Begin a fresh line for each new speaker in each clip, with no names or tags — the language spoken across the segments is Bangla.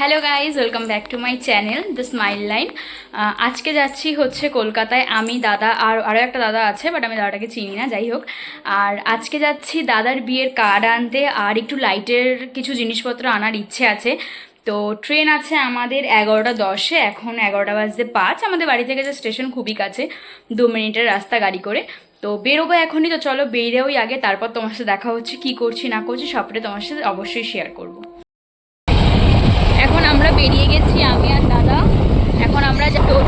Hello guys, welcome back to my channel the smile line. আজকে যাচ্ছি হচ্ছে কলকাতায়। আমি, দাদা আর আরও একটা দাদা আছে, বাট আমি দাদাটাকে চিনি না, যাই হোক। আর আজকে যাচ্ছি দাদার বিয়ের কার্ড আনতে, আর একটু লাইটের কিছু জিনিসপত্র আনার ইচ্ছে আছে। তো ট্রেন আছে আমাদের 11:10-এ, এখন 11:05। আমাদের বাড়ি থেকে যে স্টেশন খুবই কাছে, 2 মিনিটের রাস্তা গাড়ি করে। তো বেরোবো এখনই, তো চলো বেরিয়েই আগে, তারপর তোমার সাথে দেখা হচ্ছে, কি করছি না করছি সবটাই তোমার সাথে অবশ্যই শেয়ার করবো। এখন আমরা বেরিয়ে গেছি, আমি আর দাদা। এখন আমরা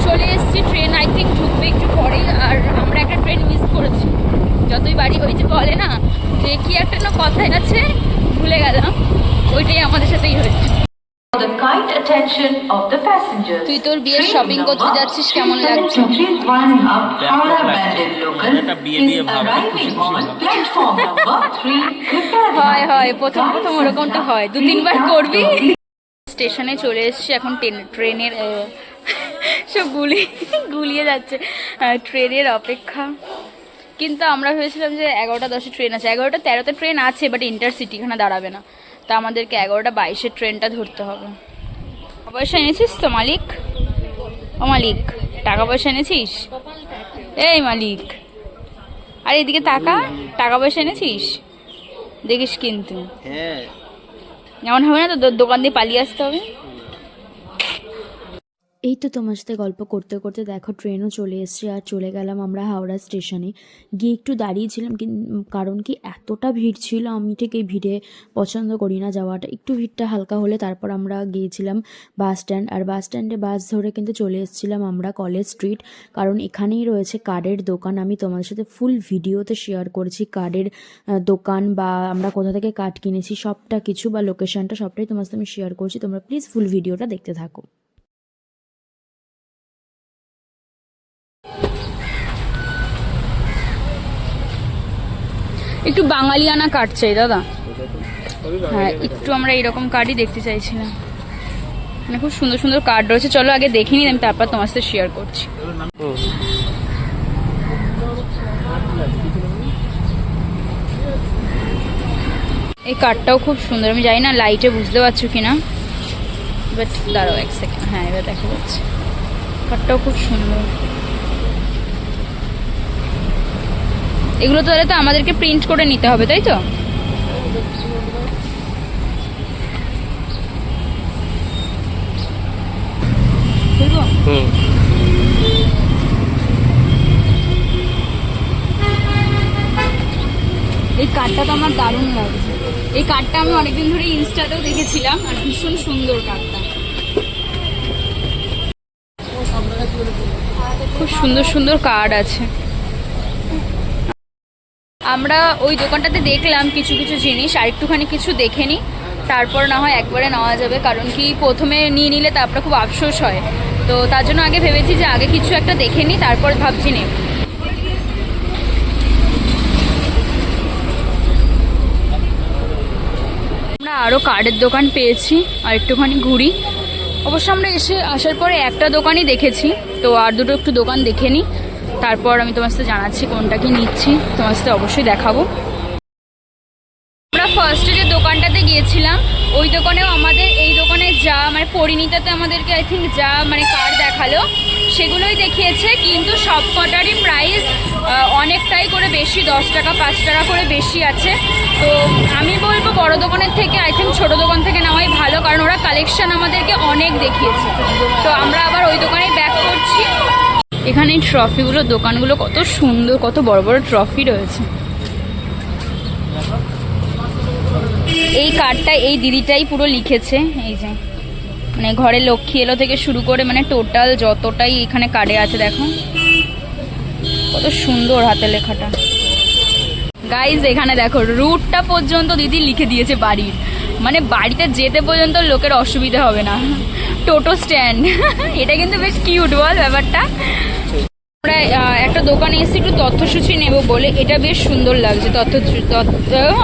চলে এসেছি, ট্রেন আই থিঙ্ক ঢুকবে একটু পরেই। আর আমরা একটা ট্রেন মিস করেছি। যতই বাড়ি হয়েছে বলে না যে কি একটা না কথাই আছে, ভুলে গেলাম, ওইটাই আমাদের সাথেই হয়েছে। তুই তোর বিয়ের শপিং করতে যাচ্ছিস, কেমন লাগছে? হয় হয়, প্রথম প্রথম ওরকমটা হয়, 2-3 বার করবি। স্টেশনে চলে এসেছি, এখন ট্রেনের সব গুলিয়ে যাচ্ছে, ট্রেনের অপেক্ষা। কিন্তু আমরা ভেবেছিলাম যে 11:10-এ ট্রেন আছে, 11:13-তে ট্রেন আছে, বাট ইন্টারসিটি এখানে দাঁড়াবে না। তা আমাদেরকে 11:22-এর ট্রেনটা ধরতে হবে। টাকা পয়সা এনেছিস তো মালিক? ও মালিক, টাকা পয়সা এনেছিস? এই মালিক, আর এদিকে টাকা পয়সা এনেছিস? দেখিস কিন্তু, যেমন হবে না তো দোকান দিয়ে পালিয়ে আসতে হবে।
এই তো তোমার সাথে গল্প করতে করতে দেখো ট্রেনও চলে এসছে, আর চলে গেলাম আমরা হাওড়া স্টেশনে। গিয়ে একটু দাঁড়িয়েছিলাম, কারণ কি এতটা ভিড় ছিল, আমি ঠিক এই ভিড়ে পছন্দ করি না যাওয়াটা। একটু ভিড়টা হালকা হলে তারপর আমরা গিয়েছিলাম বাস স্ট্যান্ড, আর বাস স্ট্যান্ডে বাস ধরে কিন্তু চলে এসেছিলাম আমরা কলেজ স্ট্রিট, কারণ এখানেই রয়েছে কার্ডের দোকান। আমি তোমাদের সাথে ফুল ভিডিওতে শেয়ার করেছি কার্ডের দোকান, বা আমরা কোথা থেকে কার্ড কিনেছি সবটা কিছু, বা লোকেশনটা সবটাই তোমার সাথে আমি শেয়ার করছি। তোমরা প্লিজ ফুল ভিডিওটা দেখতে থাকো।
একটু বাঙালিয়ানা কার্ড চাই দাদা। হ্যাঁ, একটু আমরা এইরকম কার্ডই দেখতে চাইছিলাম। মানে খুব সুন্দর সুন্দর কার্ড রয়েছে, চলো আগে দেখে নিই, আমি তারপর তোমার সাথে শেয়ার করছি। এই কার্ডটাও খুব সুন্দর, আমি জানি না লাইটে বুঝতে পারছো কিনা, বাট দাঁড়াও 1 সেকেন্ড। হ্যাঁ, এবার দেখা যাচ্ছে। কার্ডটাও খুব সুন্দর। এগুলো তাহলে তো আমাদেরকে প্রিন্ট করে নিতে হবে, তাই তো? এই কার্ডটা তো আমার দারুণ লাগছে। এই কার্ডটা আমি অনেকদিন ধরে ইনস্টাতেও দেখেছিলাম, আর ভীষণ সুন্দর কার্ডটা। খুব সুন্দর সুন্দর কার্ড আছে। আমরা ওই দোকানটাতে দেখলাম কিছু কিছু জিনিস, আর একটুখানি কিছু দেখে নিই, তারপর না হয় একবারে নেওয়া যাবে। কারণ কি প্রথমে নিয়ে নিলে তারপরে খুব আফসোস হয়, তো তার জন্য আগে ভেবেছি যে আগে কিছু একটা দেখে নিই, তারপর ভাবছি নেব। আমরা আরও কার্ডের দোকান পেয়েছি, আর একটুখানি ঘুরি। অবশ্য আমরা আসার পরে একটা দোকানই দেখেছি, তো আর দুটো একটু দোকান দেখে নিই, তারপর আমি তোমার সাথে জানাচ্ছি কোনটা কি নিচ্ছি, তোমার সাথে অবশ্যই দেখাবো। আমরা ফার্স্টে যে দোকানটাতে গিয়েছিলাম, ওই দোকানেও আমাদের এই দোকানে যা মানে পরিণীতাতে আমাদেরকে আই থিঙ্ক যা মানে কার্ড দেখালো সেগুলোই দেখিয়েছে, কিন্তু সব কটারই প্রাইস অনেকটাই করে বেশি, 10 টাকা 5 টাকা করে বেশি আছে। তো আমি বলবো বড় দোকানের থেকে আই থিঙ্ক ছোটো দোকান থেকে নেওয়াই ভালো, কারণ ওরা কালেকশন আমাদেরকে অনেক দেখিয়েছে। তো আমরা আবার ওই দোকানেই ব্যাক করছি। এখানে এই ট্রফিগুলোর দোকানগুলো কত সুন্দর, কত বড় বড় ট্রফি রয়েছে। এই কার্ডটা এই দিদিটাই পুরো লিখেছে, এই যে মানে ঘরে লক্ষ্মী এলো থেকে শুরু করে মানে টোটাল যতটাই এখানে কার্ডে আছে, দেখো কত সুন্দর হাতে লেখাটা। গাইজ এখানে দেখো রুটটা পর্যন্ত দিদি লিখে দিয়েছে বাড়ির, মানে বাড়িতে যেতে পর্যন্ত লোকের অসুবিধা হবে না। টোটো স্ট্যান্ড, এটা কিন্তু বেশ কিউট বল ব্যাপারটা। আমরা একটা দোকানে এসে একটু তথ্যসূচি নেব বলে, এটা বেশ সুন্দর লাগছে।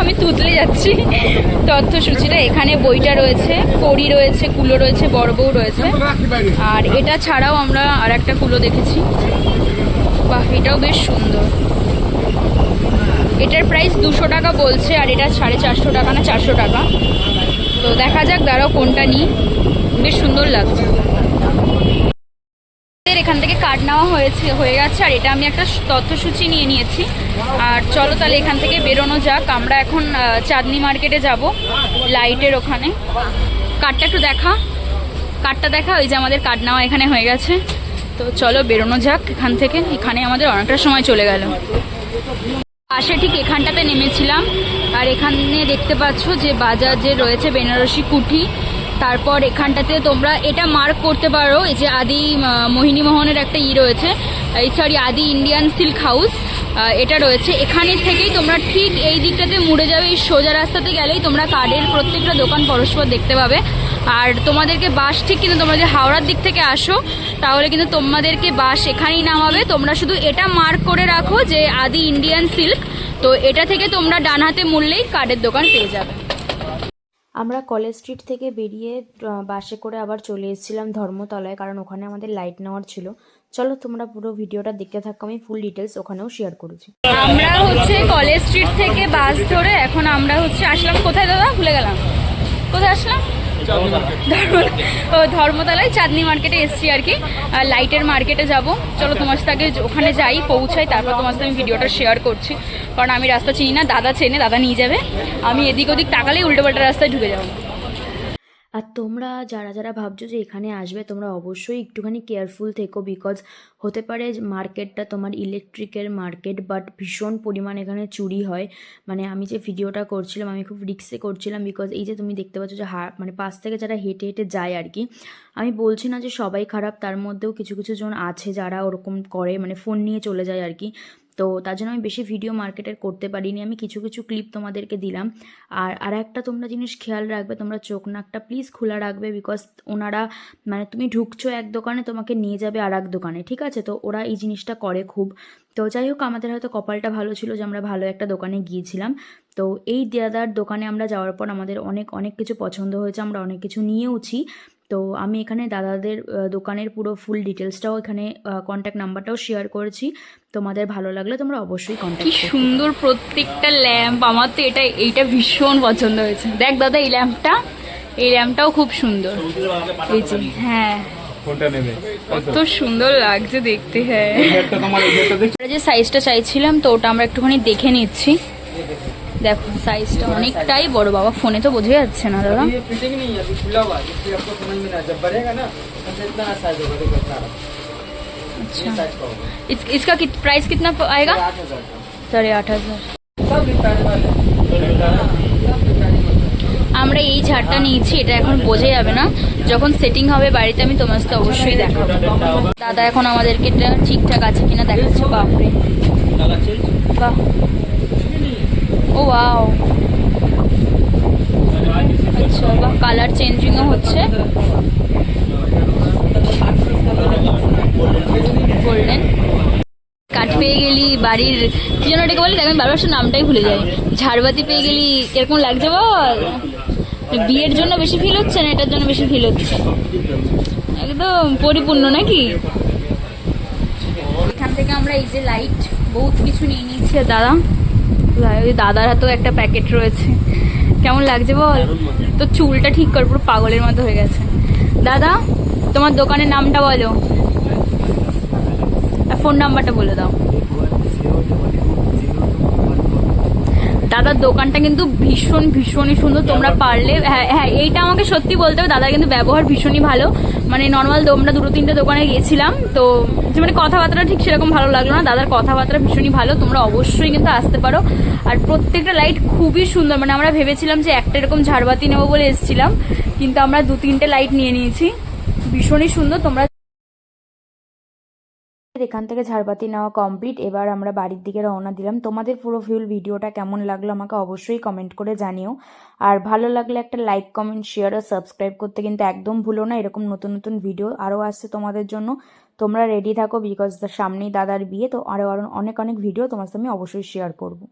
আমি তুতলে যাচ্ছি। তথ্যসূচিটা, এখানে বইটা রয়েছে, পড়ি রয়েছে, কুলো রয়েছে, বড় বউ রয়েছে, আর এটা ছাড়াও আমরা আর একটা কুলো দেখেছি। বাহ, এটাও বেশ সুন্দর। এটার প্রাইস 200 টাকা বলছে, আর এটা 450 টাকা না 400 টাকা। তো দেখা যাক, দাঁড়াও কোনটা নিই। বেশ সুন্দর লাগছে। এখান থেকে কার্ড নেওয়া হয়ে গেছে, আর এটা আমি একটা তথ্যসূচি নিয়ে নিয়েছি। আর চলো তাহলে এখান থেকে বেরোনো যাক। আমরা এখন চাঁদনি মার্কেটে যাব, লাইটের ওখানে। কার্ডটা একটু দেখা, কার্ডটা দেখা, ওই যে আমাদের কার্ড নেওয়া এখানে হয়ে গেছে। তো চলো বেরোনো যাক এখান থেকে। এখানে আমাদের অনেকটা সময় চলে গেল। পাশে ঠিক এখানটাতে নেমেছিলাম, আর এখানে দেখতে পাচ্ছ যে বাজাজে রয়েছে বেনারসি কুঠি। তারপর এখানটাতে তোমরা এটা মার্ক করতে পারো, এই যে আদি মোহিনী মোহনের একটা রয়েছে, আদি ইন্ডিয়ান সিল্ক হাউস এটা রয়েছে। এখানে থেকেই তোমরা ঠিক এই দিকটাতে মুড়ে যাবে, এই সোজা রাস্তাতে গেলেই তোমরা কার্ডের প্রত্যেকটা দোকান পরস্পর দেখতে পাবে। আর তোমাদেরকে বাস ঠিক কিন্তু তোমরা যে হাওড়ার দিক থেকে আসো তাহলে কিন্তু তোমাদেরকে বাস এখানেই নামাবে। তোমরা শুধু এটা মার্ক করে রাখো যে আদি ইন্ডিয়ান সিল্ক, তো এটা থেকে তোমরা ডান হাতে মুড়লেই কার্ডের দোকান পেয়ে যাবে।
আমরা কলেজ স্ট্রিট থেকে বেরিয়ে বাসে করে আবার চলে এসেছিলাম ধর্মতলায়, কারণ ওখানে আমাদের লাইট নেওয়ার ছিল। চলো তোমরা পুরো ভিডিওটা দেখতে থাকো, আমি ফুল ডিটেলস ওখানেও শেয়ার করেছি।
আমরা কলেজ স্ট্রিট থেকে বাস ধরে এখন আমরা আসলাম কোথায় দাদা, ভুলে গেলাম কোথায় আসলাম। ধর্মতলায় চাঁদনি মার্কেটে এসছি আর কি, লাইটের মার্কেটে যাব। চলো তোমার সাথে আগে ওখানে যাই, পৌঁছাই, তারপর তোমার সাথে আমি ভিডিওটা শেয়ার করছি। কারণ আমি রাস্তা চিনি না, দাদা চেনে, দাদা নিয়ে যাবে। আমি এদিক ওদিক তাকালেই উল্টোপাল্টা রাস্তায় ঢুকে যাবো।
আর তোমরা যারা যারা ভাবছো যে এখানে আসবে, তোমরা অবশ্যই একটুখানি কেয়ারফুল থেকো, বিকজ হতে পারে মার্কেটটা তোমার ইলেকট্রিকের মার্কেট, বাট ভীষণ পরিমাণ এখানে চুরি হয়। মানে আমি যে ভিডিওটা করছিলাম আমি খুব রিস্কে করছিলাম, বিকজ এই যে তুমি দেখতে পাচ্ছ যে মানে পাশ থেকে যারা হেঁটে হেঁটে যায় আর কি। আমি বলছি না যে সবাই খারাপ, তার মধ্যেও কিছু কিছু জন আছে যারা ওরকম করে, মানে ফোন নিয়ে চলে যায় আর কি। তো তার জন্য আমি বেশি ভিডিও মার্কেটের করতে পারিনি, আমি কিছু কিছু ক্লিপ তোমাদেরকে দিলাম। আর একটা তোমরা জিনিস খেয়াল রাখবে, তোমরা চোখ নাকটা প্লিজ খোলা রাখবে, বিকজ ওনারা মানে তুমি ঢুকছো এক দোকানে, তোমাকে নিয়ে যাবে আর এক দোকানে, ঠিক আছে? তো ওরা এই জিনিসটা করে খুব। তো যাই হোক, আমাদের হয়তো কপালটা ভালো ছিল যে আমরা ভালো একটা দোকানে গিয়েছিলাম। তো এই দাদার দোকানে আমরা যাওয়ার পর আমাদের অনেক অনেক কিছু পছন্দ হয়েছে, আমরা অনেক কিছু নিয়েওছি। তো আমি এখানে দাদাদের দোকানের পুরো ফুল ডিটেলসটাও এখানে কন্ট্যাক্ট নাম্বারটাও শেয়ার করেছি। তোমাদের ভালো লাগলে তোমরা অবশ্যই কন্ট্যাক্ট
করবে। কি সুন্দর প্রত্যেকটা ল্যাম্প, আমার তো এইটা ভীষণ পছন্দ হয়েছে। দেখ দাদা এই ল্যাম্পটাও খুব সুন্দর, এই যে হ্যাঁ কত সুন্দর লাগছে দেখতে। হ্যাঁ, আমরা যে সাইজটা চাইছিলাম তো ওটা আমরা একটুখানি দেখে নিচ্ছি। দেখো সাইজটা অনেকটাই বড়, বাবা ফোনে তো বোঝা যাচ্ছে না দাদা। अच्छा, इसका प्राइस कितना आएगा? 8,500। আমরা এই ঝাড়টা নিয়েছি, এটা এখন বোঝা যাবে না, যখন সেটিং হবে বাড়িতে আমি তোমার সাথে অবশ্যই দেখাবো। দাদা এখন আমাদেরকে এটা ঠিকঠাক আছে কিনা দেখাচ্ছে। বাপরে বাহ, ও ওয়াও, আচ্ছা বাহ, কালার চেঞ্জিংও হচ্ছে। গোল্ডেন কাঠ পেয়ে গেলি বাড়ির, কি যেন এটাকে বলে, দেখেন বারবার নামটাই ভুলে যাই। ঝাড়বাতি পেয়ে গেলি, কিরকম লাগছে বল? বিয়ের জন্য বেশি ফিল হচ্ছে না এটার জন্য বেশি ফিল হচ্ছে? একদম পরিপূর্ণ নাকি? এখান থেকে আমরা এই যে লাইট বহুত কিছু নিয়ে নিচ্ছি। দাদা, দাদার হাতেও একটা প্যাকেট রয়েছে। কেমন লাগছে বল? তো চুলটা ঠিক কর, পুরো পাগলের মতো হয়ে গেছে। দাদা তোমার দোকানের নামটা বলো, ফোন নাম্বারটা বলে দাও। দাদার দোকানটা কিন্তু ভীষণই সুন্দর, তোমরা পারলে হ্যাঁ এইটা আমাকে সত্যি বলতে হবে, দাদার কিন্তু ব্যবহার ভীষণই ভালো। মানে নর্মাল আমরা 2-3টে দোকানে গিয়েছিলাম, তো মানে কথাবার্তা ঠিক সেরকম ভালো লাগলো না, দাদার কথাবার্তা ভীষণই ভালো। তোমরা অবশ্যই কিন্তু আসতে পারো। আর প্রত্যেকটা লাইট খুবই সুন্দর, মানে আমরা ভেবেছিলাম যে একটা এরকম ঝাড়বাতি নেবো বলে এসেছিলাম, কিন্তু আমরা 2-3টে লাইট নিয়ে নিয়েছি, ভীষণই সুন্দর। তোমরা
এখান থেকে ঝাড়বাতি নেওয়া কমপ্লিট, এবার আমরা বাড়ির দিকে রওনা দিলাম। তোমাদের পুরো ফুল ভিডিওটা কেমন লাগলো আমাকে অবশ্যই কমেন্ট করে জানিও। আর ভালো লাগলে একটা লাইক, কমেন্ট, শেয়ার আর সাবস্ক্রাইব করতে কিন্তু একদম ভুলো না। এরকম নতুন নতুন ভিডিও আরও আসছে তোমাদের জন্য, তোমরা রেডি থাকো, বিকজ সামনেই দাদার বিয়ে, তো আরও অনেক অনেক ভিডিও তোমার সাথে আমি অবশ্যই শেয়ার করবো।